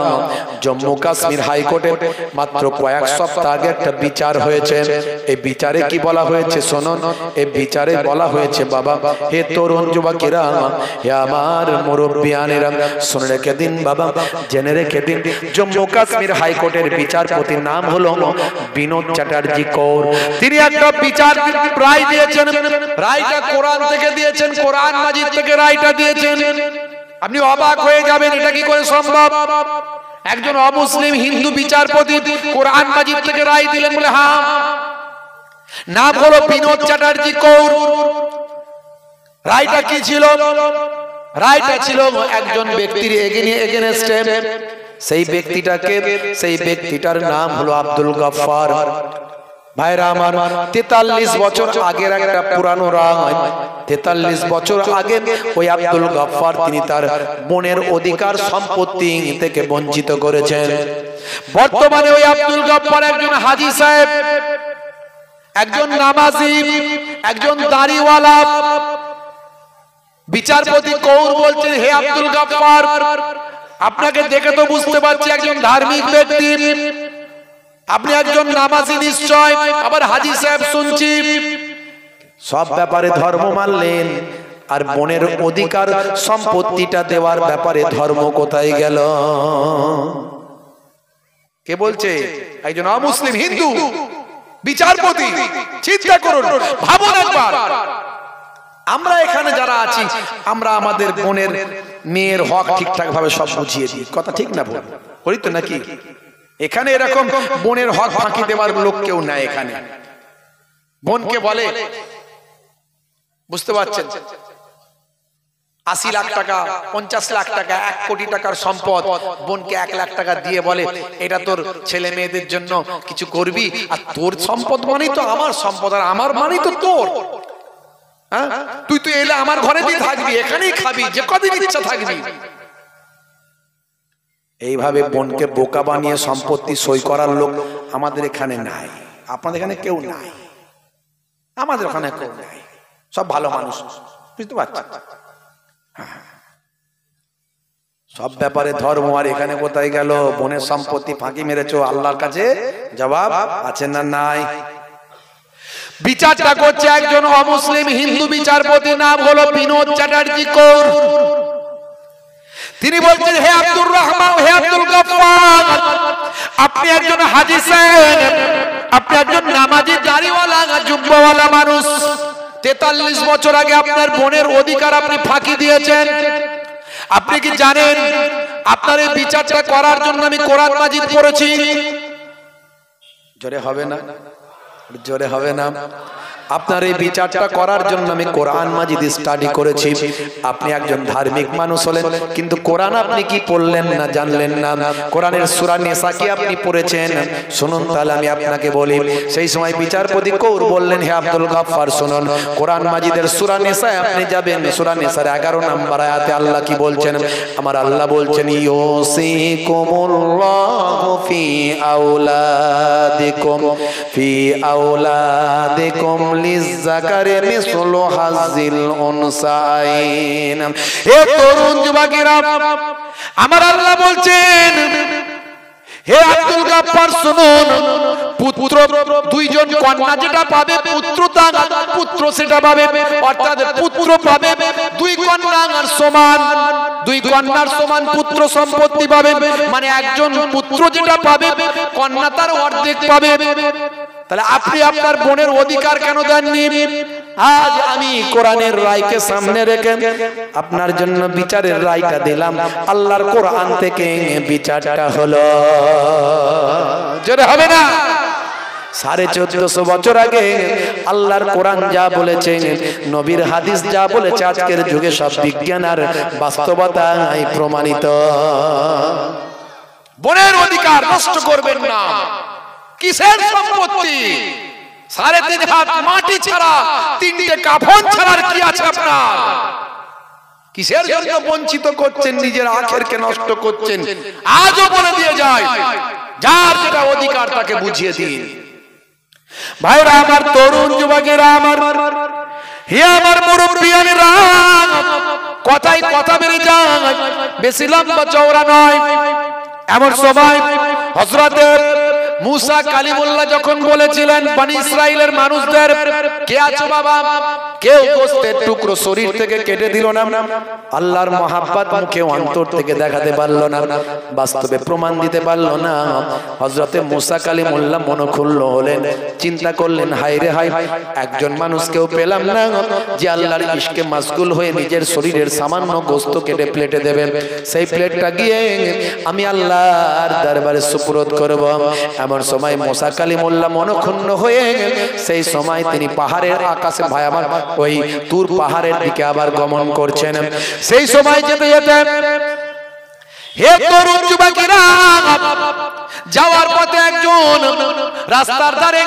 জম্মু কাশ্মীর হাইকোর্টে মাত্র কয়েক সপ্তাহ আগে একটা বিচার হয়েছে। এই বিচারে কি বলা হয়েছে শুনুন। এই বিচারে বলা হয়েছে বাবা, হে তরুণ যুবকেরা, হে আমার মুরব্বিয়ানেরা, শুনে রেখে দিন বাবা, জেনে রেখে দিন। জম্মু কাশ্মীর হাইকোর্টের বিচারপতির নাম হলো বিনোদ চ্যাটার্জি কৌর। তিনি একটা বিচার রায় দিয়েছেন। রায়টা কোরআন থেকে দিয়েছেন, কোরআন মাজিদ থেকে রায়টা দিয়েছেন। আপনি অবাক হয়ে যাবেন, এটা কি করে সম্ভব? একজন অমুসলিম হিন্দু বিচারপতি কোরআন মাজিদ থেকে রায় দিলেন বলে? হ্যাঁ, নাম হলো বিনোদ চ্যাটার্জি কৌর। রায়টা কি ছিল? রায়টা ছিল একজন ব্যক্তির এগেনস্টে। সেই ব্যক্তিটার নাম হলো আব্দুল গফফার। ভাইরা আমার, 43 বছর আগের একটা পুরানো রায়। 43 বছর আগে ওই আব্দুল গফফার তিনি তার বোনের অধিকার সম্পত্তি থেকে বঞ্চিত করেছেন। বর্তমানে ওই আব্দুল গফফার একজন হাজী সাহেব, একজন নামাজি, একজন দাড়িওয়ালা। বিচারপতি কৌর বলছেন, হে আব্দুল গফফার, আপনাকে দেখে তো বুঝতে পারছি একজন ধার্মিক ব্যক্তি, আপনি একজন নামাজি নিশ্চয়, আবার হাজী সাহেব শুনছি। সব ব্যাপারে ধর্ম মানলেন, আর বোনের অধিকার সম্পত্তিটা দেওয়ার ব্যাপারে ধর্ম কোথায় গেল? কে বলছে? একজন অমুসলিম হিন্দু বিচারপতি। চিন্তা করুন, ভাবুন একবার। আমরা এখানে যারা আছি, আমরা আমাদের বোনের মেয়ের হক ঠিকঠাক ভাবে সব বুঝিয়ে দিই। কথা ঠিক না ভুল করি তো নাকি? এখানে এরকম বোনের হক ফাঁকি দেওয়ার লোক কেউ নাই। এখানে বোনকে বলে, বুঝতে পারছেন, 80 লাখ টাকা 50 লাখ টাকা 1 কোটি টাকার সম্পদ বোনকে 1 লাখ টাকা দিয়ে বলে এটা তোর ছেলে মেয়েদের জন্য কিছু করবি, আর তোর সম্পদ মানেই তো আমার সম্পদ, আর আমার মানেই তো তোর। হ্যাঁ, তুই তো এলে আমার ঘরেতেই থাকবি, এখানেই খাবি, যে কদিন ইচ্ছা থাকবি। এইভাবে বোনকে বোকা বানিয়ে সম্পত্তি সই করার লোক আমাদের এখানে নাই, আপনাদের এখানে কেউ নাই, আমাদের ওখানে কেউ নাই, সব ভালো মানুষ, বুঝতে পারছেন? সব ব্যাপারে ধর্ম, আর এখানে কোথায় গেল? বোনের সম্পত্তি ফাঁকি মেরেছো, আল্লাহর কাছে জবাব আছে না নাই? বিচারটা করছে একজন অমুসলিম হিন্দু বিচারপতি, নাম হলো বিনোদ চ্যাটার্জি কৌর। তিনি বলছেন, হে আব্দুর রহমান, হে আব্দুল গফফার, আপনি একজন হাজী সাহেব, আপনি একজন নামাজি দাড়িওয়ালা জুব্বাওয়ালা মানুষ। 43 বছর আগে আপনার বোনের অধিকার আপনি ফাঁকি দিয়েছেন। আপনি কি জানেন আপনার এই বিচারটা করার জন্য আমি কোরআন মাজিদ পড়েছি? জোরে হবে না? জোরে হবে না? আপনার এই বিচারটা করার জন্য আমি কোরআন মাজিদ স্টাডি করেছি। আপনি একজন ধার্মিক মানুষ হলেন, কিন্তু কোরআন আপনি কি পড়লেন না, জানলেন না। কোরআনের সূরা নিসা কি আপনি পড়েছেন? শুনুন তাহলে আমি আপনাকে বলি। সেই সময় বিচারপতি কৌর বললেন, হে আব্দুল গফফার শুনুন, কোরআন মাজিদের সূরা নিসায় আপনি যাবেন। সূরা নিসার 11 নম্বর আয়াতে আল্লাহ কি বলছেন? আমার আল্লাহ বলছেন, ইউসিকুমুল্লাহু ফি আওলাদিকুম ফি আওলাদিকুম লিযাকারি মিসলু হাযিল উনসাইন। হে তরুণ যুবকেরা, আমার আল্লাহ বলছেন, হে আব্দুল গফফার শুনুন, পুত্র দুইজন কন্যা যেটা পাবে পুত্র সেটা পাবে, অর্থাৎ পুত্র পাবে দুই কন্যার সমান, দুই কন্যার সমান পুত্র সম্পত্তি পাবে। মানে একজন পুত্র যেটা পাবে কন্যা তার অর্ধেক পাবে। তাহলে আপনি আপনার বোনের অধিকার কেন দেননি? আজ আমি কোরআনের রায়কে সামনে রেখে আপনার জন্য বিচারের রায়টা দিলাম। আল্লাহর কোরআন থেকে বিচারটা হলো, জোরে হবে না? 1450 বছর আগে আল্লাহর কোরআন যা বলেছে, নবীর হাদিস যা বলেছে, আজকের যুগে সব বিজ্ঞান আর বাস্তবতায় প্রমাণিত। বোনের অধিকার নষ্ট করবেন না। কিসের সম্পত্তি? 3.5 হাত মাটি ছাড়া, 3টে কাফন ছাড়ার কি আছে আপনার? কিসের জন্য বঞ্চিত করছেন? নিজের আখেরকে নষ্ট করছেন। আজও বলে দিয়ে যায়, যার যেটা অধিকার তাকে বুঝিয়ে দিন। ভাইরা আমার, তরুণ যুবকেরা আমার, হে আমার মুরব্বিয়ানেরা, কথাই কথা বেরিয়ে যায়, বেশি লম্বা চওড়া নয়। এমন সময় হযরতে মুসা কালিমুল্লাহ যখন বলেছিলেন বনি ইসরাইলের মানুষদের, কে আছো বাবা? কেউ গোশতের টুকরো শরীর থেকে কেটে দিল না। আল্লাহর মহাব্বত মুখে অন্তর থেকে দেখাতে পারলো না, বাস্তবে প্রমাণ দিতে পারলো না। হযরতে মুসা কালিমুল্লাহ মনক্ষুণ্ণ হলেন, চিন্তা করলেন, হায় রে হায়, একজন মানুষকেও পেলাম না যে আল্লাহর ইশকে মাশগুল হয়ে নিজের শরীরের সামান্য গোশত কেটে প্লেটে দেবেন। সেই প্লেটটা গিয়ে আমি আল্লাহর দরবারে সুপুরত করব। এমন সময় মুসা কালিমুল্লাহ মনক্ষুণ্ণ হয়ে সেই সময় তিনি পাহাড়ের আকাশে, ভাই আমার, ওই তুর পাহাড়ের দিকে আবার গমন করছেন। সেই সময় যেতে যেতে, হে তরুণ যুবকেরা, যাওয়ার পথে একজন রাস্তার ধারে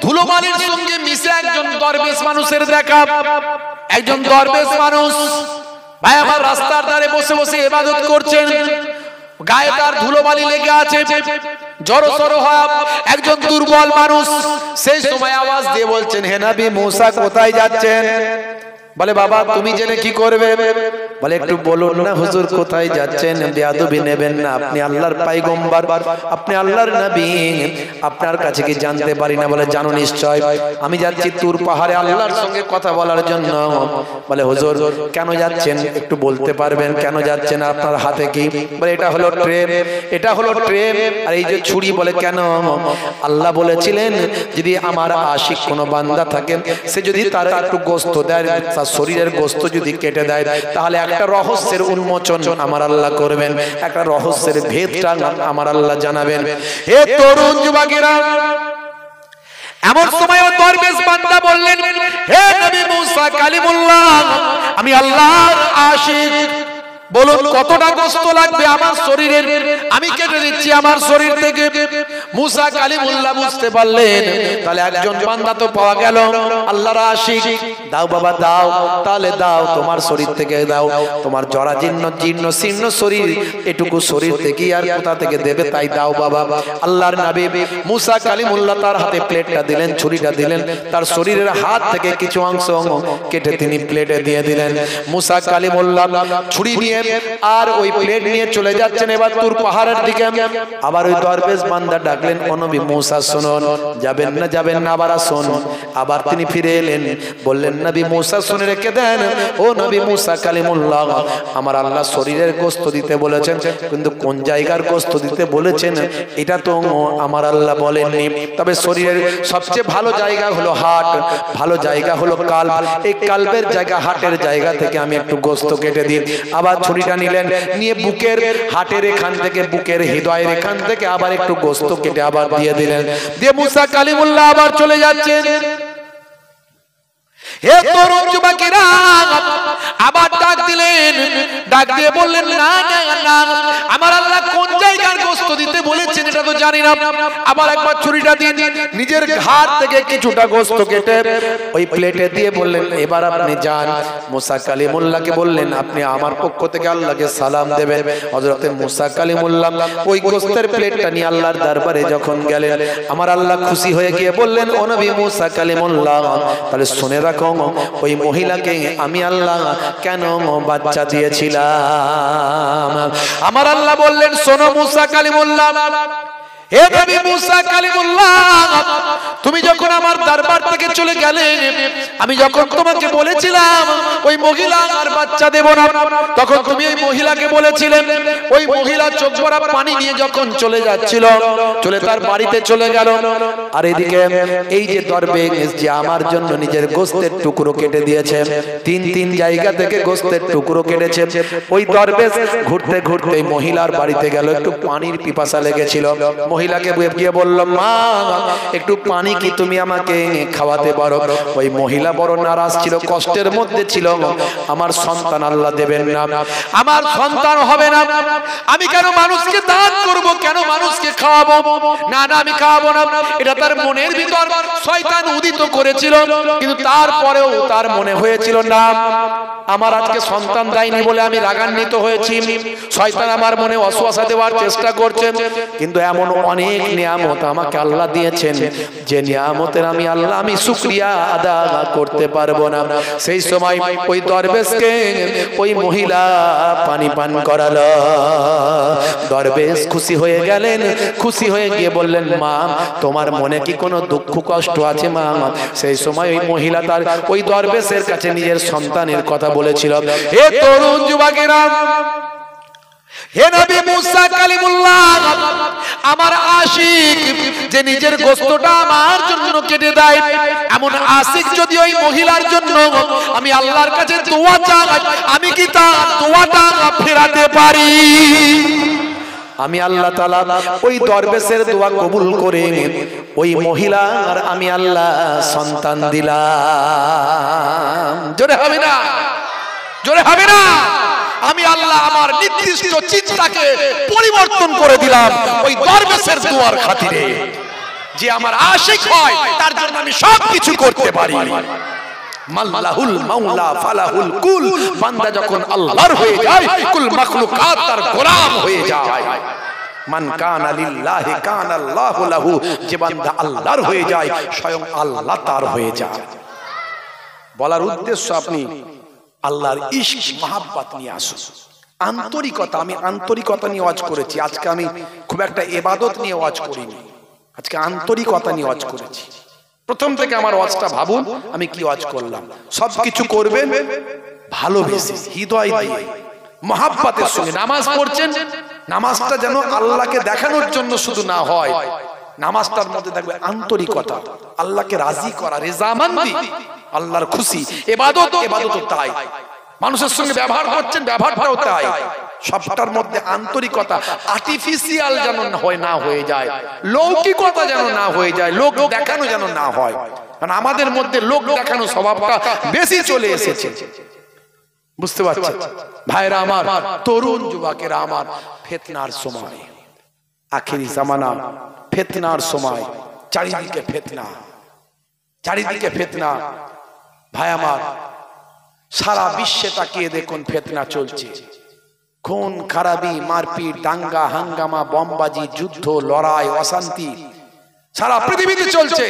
ধুলোবালির সঙ্গে মিশে একজন দরবেশ মানুষের দেখা। একজন দরবেশ মানুষ, ভাই আমার, রাস্তার ধারে বসে বসে ইবাদত করছেন। গায়ে তার ধুলোবালি লেগে আছে, জড়সড় হয়। একজন দুর্বল মানুষ সেই সময় আওয়াজ দিয়ে বলছেন, হে নবী মুসা, কোথায় যাচ্ছেন? বলে, বাবা তুমি জেনে কি করবে? বলে, একটু বলুন না হুজুর, কোথায় যাচ্ছেন? বেয়াদবি নেবেন না, আপনি আল্লাহর পয়গম্বর, আপনি আল্লাহর নবী, আপনার কাছে কি জানতে পারি না? বলে, জানো নিশ্চয়, আমি যাচ্ছি তুর পাহাড়ে আল্লাহর সঙ্গে কথা বলার জন্য। বলে, হুজুর কেন যাচ্ছেন একটু বলতে পারবেন? কেন যাচ্ছেন? আপনার হাতে কি? বলে, এটা হলো ট্রেন, এটা হলো ট্রেন, আর এই যে ছুরি। বলে, কেন? আল্লাহ বলেছিলেন, যদি আমার আশিক কোনো বান্দা থাকে, সে যদি তার একটু গোশত দেয়, তার শরীরের গোশত যদি কেটে দেয়, তাহলে একটা রহস্যের উন্মোচন আমার আল্লাহ করবেন, একটা রহস্যের ভেদটা আমার আল্লাহ জানাবেন। হে তরুণ যুবকেরা, এমন সময় দরবেশ বান্দা বললেন, হে নবী মুসা কালিমুল্লাহ, আমি আল্লাহর আশিক। বলুন কতটা কষ্ট লাগবে আমার শরীরের, আমি কেটে দিচ্ছি আমার শরীর থেকে। মুসা কালিমুল্লাহ বুঝতে পারলেন তাহলে একজন বান্দা তো পাওয়া গেল আল্লাহর আশিক। দাও বাবা দাও, তাহলে দাও তোমার শরীর থেকে দাও, তোমার জরাজীর্ণ জীর্ণ শীর্ণ শরীর, এটুকু শরীর থেকে আর কোথা থেকে দেবে, তাই দাও বাবা। আল্লাহর নবী মুসা কালিমুল্লাহ তার হাতে প্লেটটা দিলেন, ছুরিটা দিলেন, তার শরীরের হাত থেকে কিছু অংশ কেটে তিনি প্লেটে দিয়ে দিলেন। মুসা কালিমুল্লাহ ছুরি নিয়ে আর ওই প্লেট নিয়ে চলে যাচ্ছেন এবার তুর পাহাড়ের দিকে। আবার ওই দরবেশ বান্দা ডাকলেন, ও নবী মুসা শুনুন, যাবেন না যাবেন না, আবার আসুন। আবার তিনি ফিরে এলেন, বললেন নবী মুসা শুনে রেখে দেন, ও নবী মুসা কালিমুল্লাহ, আমার আল্লাহ শরীরের গোশত দিতে বলেছেন, কিন্তু কোন জায়গার গোশত দিতে বলেছেন এটা তো আমার আল্লাহ বলেননি। তবে শরীরের সবচেয়ে ভালো জায়গা হলো হাট, ভালো জায়গা হলো কাল্ব, এই কাল্বের জায়গা হাটের জায়গা থেকে আমি একটু গোশত কেটে দিই। আবার ছুরিটা নিলেন, নিয়ে বুকের হাটের এখান থেকে, বুকের হৃদয়ের এখান থেকে আবার একটু গোশত কেটে আবার দিয়ে দিলেন। দিয়ে মুসা কালিমুল্লাহ আবার চলে যাচ্ছেন। হে তরুণ যুবকেরা, আবার ডাক দিলেন, ডাক দিয়ে বললেন, না না না, আমার আল্লাহ কোন জায়গার গোশত দিতে বলেছেন এটা তো জানি না। আবার একবার ছুরিটা দিয়ে নিজের ঘাট থেকে কিছুটা গোশত কেটে ওই প্লেটে দিয়ে বললেন, এবার আপনি যান। মুসা কালিমুল্লাহকে বললেন, আপনি আমার পক্ষ থেকে আল্লাহকে সালাম দেবেন। হযরতে মুসা কালিমুল্লাহ ওই গোশতের প্লেটটা নিয়ে আল্লাহর দরবারে যখন গেলেন, আমার আল্লাহ খুশি হয়ে গিয়ে বললেন, ও নবী মুসা কালিমুল্লাহ, তাহলে শুনে রাখো ওই মহিলাকে আমি আল্লাহ কেন বাচ্চা দিয়েছিলাম। আমার আল্লাহ বললেন, শোনো মুসা কালিমুল্লাহ, হে নবী মুসা কালিমুল্লাহ, তুমি যখন আমার দরবার থেকে চলে গেলে, আমি যখন তোমাকে বলেছিলাম ওই মহিলা আর বাচ্চা দেব না, তখন তুমি ওই মহিলাকে বলেছিলেন। ওই মহিলা চোখ ভরা পানি নিয়ে যখন চলে যাচ্ছিল, চলে তার বাড়িতে চলে গেল। আর এদিকে এই যে দরবেশ যে আমার জন্য নিজের গোশতের টুকরো কেটে দিয়েছে, তিন জায়গা থেকে গোশতের টুকরো কেটেছে, ওই দরবেশ ঘুরতে ঘুরতে মহিলার বাড়িতে গেল, একটু পানির পিপাসা লেগেছিল। মহিলাকে গিয়ে বলল, মা একটু পানি কি তুমি আমাকে খাওয়াতে পারো? ওই মহিলা বড় নারাজ ছিল, কষ্টের মধ্যে ছিল, আমার সন্তান আল্লাহ দেবেন না, আমার সন্তান হবে না, আমি কেন মানুষকে দান করব, কেন মানুষকে খাওয়াবো, না না আমি খাওয়াবো না। এটা তার মনের ভিতর শয়তান উদিত করেছিল, কিন্তু তারপরেও তার মনে হয়েছিল, না আমার আজকে সন্তান দেয়নি বলে আমি রাগান্বিত হয়েছি, শয়তান আমার মনে ওয়াসওয়াসা দেওয়ার চেষ্টা করছে। কিন্তু এমন অনেক নিয়ামত আমাকে আল্লাহ দিয়েছেন, যে নিয়ামতের আমি আল্লাহ আমি শুকরিয়া আদা করতে পারবো না। সেই সময় ওই দরবেশকে ওই মহিলা পানি পান করালো। দরবেশ খুশি হয়ে গেলেন, খুশি হয়ে গিয়ে বললেন, মা তোমার মনে কি কোনো দুঃখ কষ্ট আছে মা? সেই সময় ওই মহিলা তার ওই দরবেশের কাছে নিজের সন্তানের কথা বলেছিল। হে তরুণ যুবকেরা, হে নবী মুসা কালিমুল্লাহ, আমার আশিক যে নিজের গোশতটা আমার জন্য কেটে দেয়, এমন আশিক যদি ওই মহিলার জন্য আমি আল্লাহর কাছে দোয়া চাই, আমি কি তার দোয়াটা ফেরাতে পারি? আমি আল্লাহ তাআলা ওই দরবেশের দোয়া কবুল করে ওই মহিলা আর আমি আল্লাহ সন্তান দিলাম। জোরে হবে না, জোরে হবে না। আমি আল্লাহ আমার নির্দিষ্ট চিন্তাকে পরিবর্তন করে দিলাম ওই দরবেশের দোয়ার খাতিরে। যে আমার আশিক হয় তার জন্য আমি সবকিছু করতে পারি। মাল্লাহুল মাওলা ফালাহুল কুল, বান্দা যখন আল্লাহর হয়ে যায়, কুল মাখলুকাত তার গোলাম হয়ে যায়। মান কানা লিল্লাহি কানা আল্লাহু লাহু, যে বান্দা আল্লাহর হয়ে যায় স্বয়ং আল্লাহ তার হয়ে যায়। বলার উদ্দেশ্য আপনি আল্লাহর ইশক মহাব্বত নিয়ে আসুন, আন্তরিকতা। আমি আন্তরিকতা নিয়ে ওয়াজ করেছি, আজকে আমি খুব একটা ইবাদত নিয়ে ওয়াজ করিনি, আজকে আন্তরিকতা নিয়ে ওয়াজ করেছি। প্রথম থেকে আমার ওয়াজটা ভাবুন আমি কি ওয়াজ করলাম। সবকিছু করবেন ভালোবেসে, হৃদয় দিয়ে, মহাব্বতের সঙ্গে। নামাজ পড়ছেন, নামাজটা যেন আল্লাহকে দেখানোর জন্য শুধু না হয়, নামাজটার মধ্যে থাকবে আন্তরিকতা, আল্লাহকে রাজি করা, রেজামান্দি, আল্লাহর খুশি। ইবাদত, ইবাদত তাই। মানুষের সঙ্গে ব্যবহার করছেন, ব্যবহারটাও তাই। সবটার মধ্যে আন্তরিকতা, আর্টিফিশিয়াল যেন না হয়ে যায়, লৌকিকতা যেন না হয়ে যায়, লোক দেখানো যেন না হয়। কারণ আমাদের মধ্যে লোক দেখানো স্বভাবটা বেশি চলে এসেছে। বুঝতে পারছেন ভাইরা আমার, তরুণ যুবকেরা আমার, ফিতনার সময়, আখিরি জামানা, ফিতনার সময়, চারিদিকে ফিতনা, চারিদিকে ফিতনা। ভাই আমার, সারা বিশ্বে তাকিয়ে দেখুন ফিতনা চলছে, খুন খারাপি, মারপিট, দাঙ্গা হাঙ্গামা, বোমবাজি, যুদ্ধ, লড়াই, অশান্তি সারা পৃথিবীতে চলছে।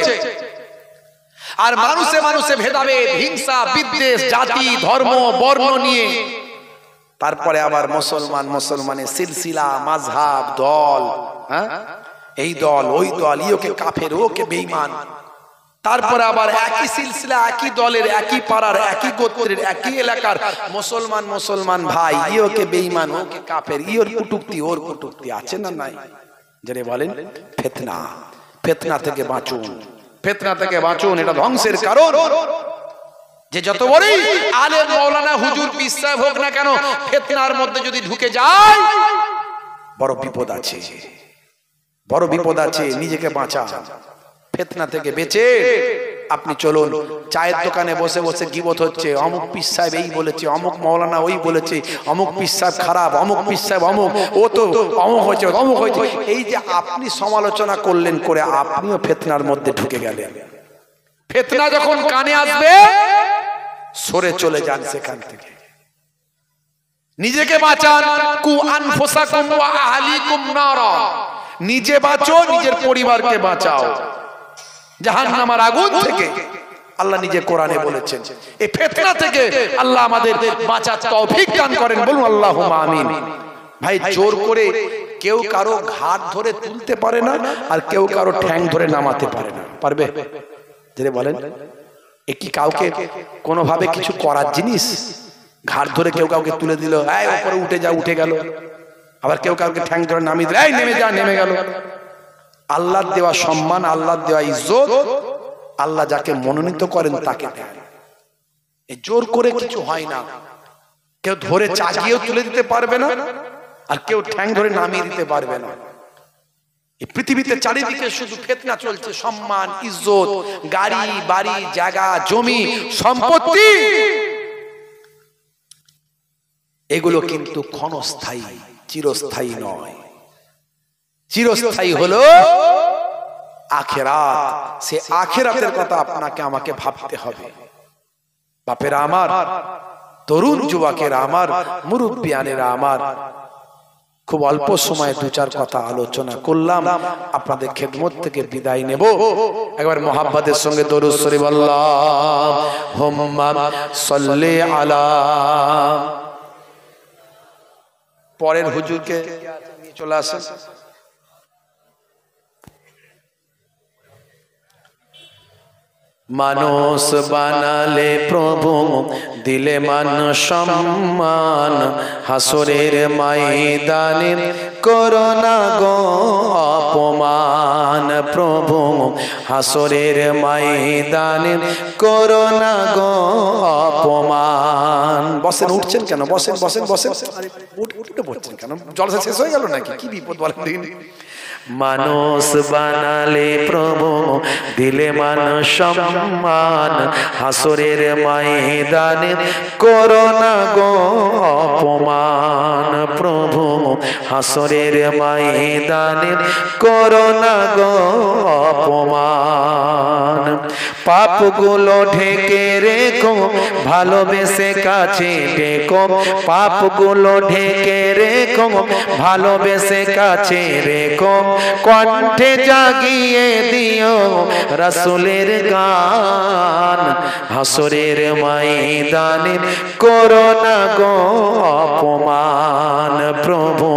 আর মানুষে মানুষে ভেদাভেদ, হিংসা, বিদ্বেষ, জাতি, ধর্ম, বর্ণ নিয়ে, তারপরে আবার মুসলমান মুসলমানের সিলসিলা, মাযহাব, দল, এই দল ওই দল, ইওকে কাফের, ওকে বেঈমান, তারপরে আবার একই সিলসিলা, একই দলের, একই পাড়ার, একই গোত্রের, একই এলাকার মুসলমান মুসলমান ভাই, ইওকে বেঈমান, ওকে কাফের, ইওর কুটুক্তি ওর কুটুক্তি, আছে না নাই? যারা বলেন ফিতনা, ফিতনা থেকে বাঁচুন, ফিতনা থেকে বাঁচুন, এটা ধ্বংসের কারণ। যে যত বড়ই আলেম, মাওলানা, হুজুর, পীর সাহেব হোক না কেন, ফিতনার মধ্যে যদি ঢুকে যায় বড় বিপদ আছে, বড় বিপদ আছে। নিজেকে বাঁচান ফিতনা থেকে বেঁচে। আপনি চলুন, চায়ের দোকানে বসে বসে গীবত হচ্ছে, অমুক পীর সাহেব এই বলেছে, অমুক মাওলানা ওই বলেছে, অমুক পীর সাহেব খারাপ, অমুক পীর সাহেব অমুক, ও তো অমুক হয়েছে, অমুক হয়েছে, এই যে আপনি সমালোচনা করলেন, করে আপনিও ফিতনার মধ্যে ঢুকে গেলেন। ফিতনা যখন কানে আসবে সরে চলে যান সেখান থেকে, নিজেকে বাঁচান। কু আনফুসাকুম ওয়া আহলিকুম নারা, নিজে বাঁচো, নিজের পরিবারকে বাঁচাও জাহান্নামের আগুন থেকে। আল্লাহ নিজে কোরআনে বলেছেন। এই ফিতনা থেকে আল্লাহ আমাদের বাঁচার তৌফিক দান করেন, বলুন আল্লাহুম্মা আমিন। ভাই, জোর করে কেউ কারো ঘাট ধরে তুলতে পারে না, আর কেউ কারো ঠ্যাং ধরে নামাতে পারে না। পারবে? যে বলেন, এ কি কাউকে কোনোভাবে কিছু করার জিনিস? ঘাট ধরে কেউ কাউকে তুলে দিল, এই উপরে উঠে যা, উঠে গেল। আবার কেউ কাউকে ঠ্যাং ধরে নামিয়ে দিল, এই নেমে যা, নেমে গেল। আল্লাহর দেওয়া সম্মান, আল্লাহর দেওয়া ইজ্জত, আল্লাহ যাকে মনোনীত করেন তাকে দেন। এই জোর করে কিছু হয় না। কেউ ধরে চাগিয়েও তুলে দিতে পারবে না, আর কেউ ঠ্যাং ধরে নামিয়ে দিতে পারবে না। এই পৃথিবীতে চারিদিকে শুধু ফিতনা চলছে, সম্মান, ইজ্জত, গাড়ি বাড়ি, জায়গা জমি, সম্পত্তি, এগুলো কিন্তু ক্ষণস্থায়ী, চিরস্থায়ী নয়। চিরস্থায়ী হলো আখিরাত। সে আখিরাতের কথা আপনাকে আমাকে ভাবতে হবে। বাপেরা আমার, তরুণ যুবকেরা আমার, মুরব্বিয়ানেরা আমার, খুব অল্প সময়ে দু চার কথা আলোচনা করলাম, আপনাদের খেদমত থেকে বিদায় নেব। একবার মোহাব্বতের সঙ্গে দরুদ শরীফ আল্লাহুম্মা সাল্লি আলা। পরের হুজুরকে নিয়ে চলে আসেন। মানুষ বানালে প্রভু, দিলে মান সম্মান, হাসরের ময়দানে করোনা গো অপমান। প্রভু হাসরের ময়দানে করোনা গো অপমান। বসেন, উঠছেন কেন? বসেন বসেন বসেন, উঠে পড়ছেন কেন? জলসা শেষ হয়ে গেল নাকি? কি বিপদ বলেন দিন। মানুষ বানালে প্রভু, দিলে মান সম্মান, হাসরের ময়দানে করোনা গো অপমান। প্রভু হাসরের ময়দানে করোনা গো অপমান। পাপগুলো ঢেকে রেখো, ভালোবেসে কাছে ডেকো। পাপগুলো ঢেকে রেখো, ভালোবেসে কাছে রেখো। কণ্ঠে জাগিয়ে দিও রাসূলের গান, হাসরের ময়দানে করোনা গো অপমান। প্রভু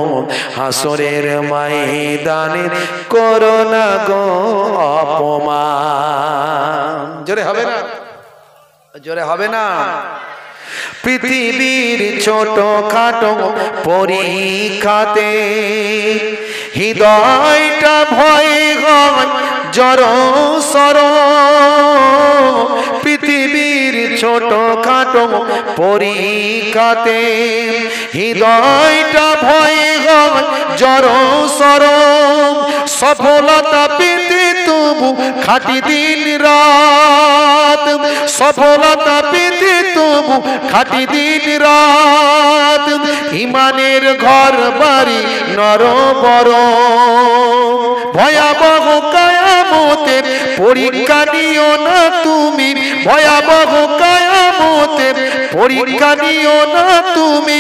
হাসরের ময়দানে করোনা গো অপমান। জোরে হবে না? জোরে হবে না? পৃথিবীর ছোট খাটো পরীক্ষাতে হৃদয়টা ভয় হয় জড়সড়। পৃথিবীর ছোট খাটো পরীক্ষাতে হৃদয়টা ভয় হয় জড়সড়। সফলতা পেতে তবু খাটি দিন রাত, রাত সফলতা পেতে তবু খাটি দিন রাত ইমানের ঘর বাড়ি নরবর ভয়াবহ কিয়ামতের পরীক্ষা নিও না তুমি ভয়াবহ কিয়ামতের পরীক্ষা নিও না তুমি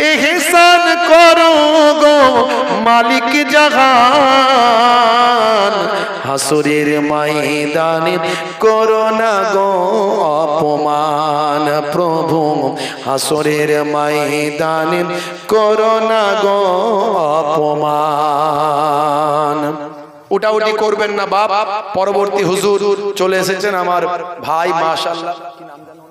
ইহসান করো গো মালিক জাহান হাসরের ময়দানে করো না গো অপমান প্রভু হাসরের ময়দানে করো না গো অপমান উঠাউঠি করবেন না বাপ পরবর্তী হুজুর চলে এসেছেন আমার ভাই মাশাআল্লাহ কি নাম জানো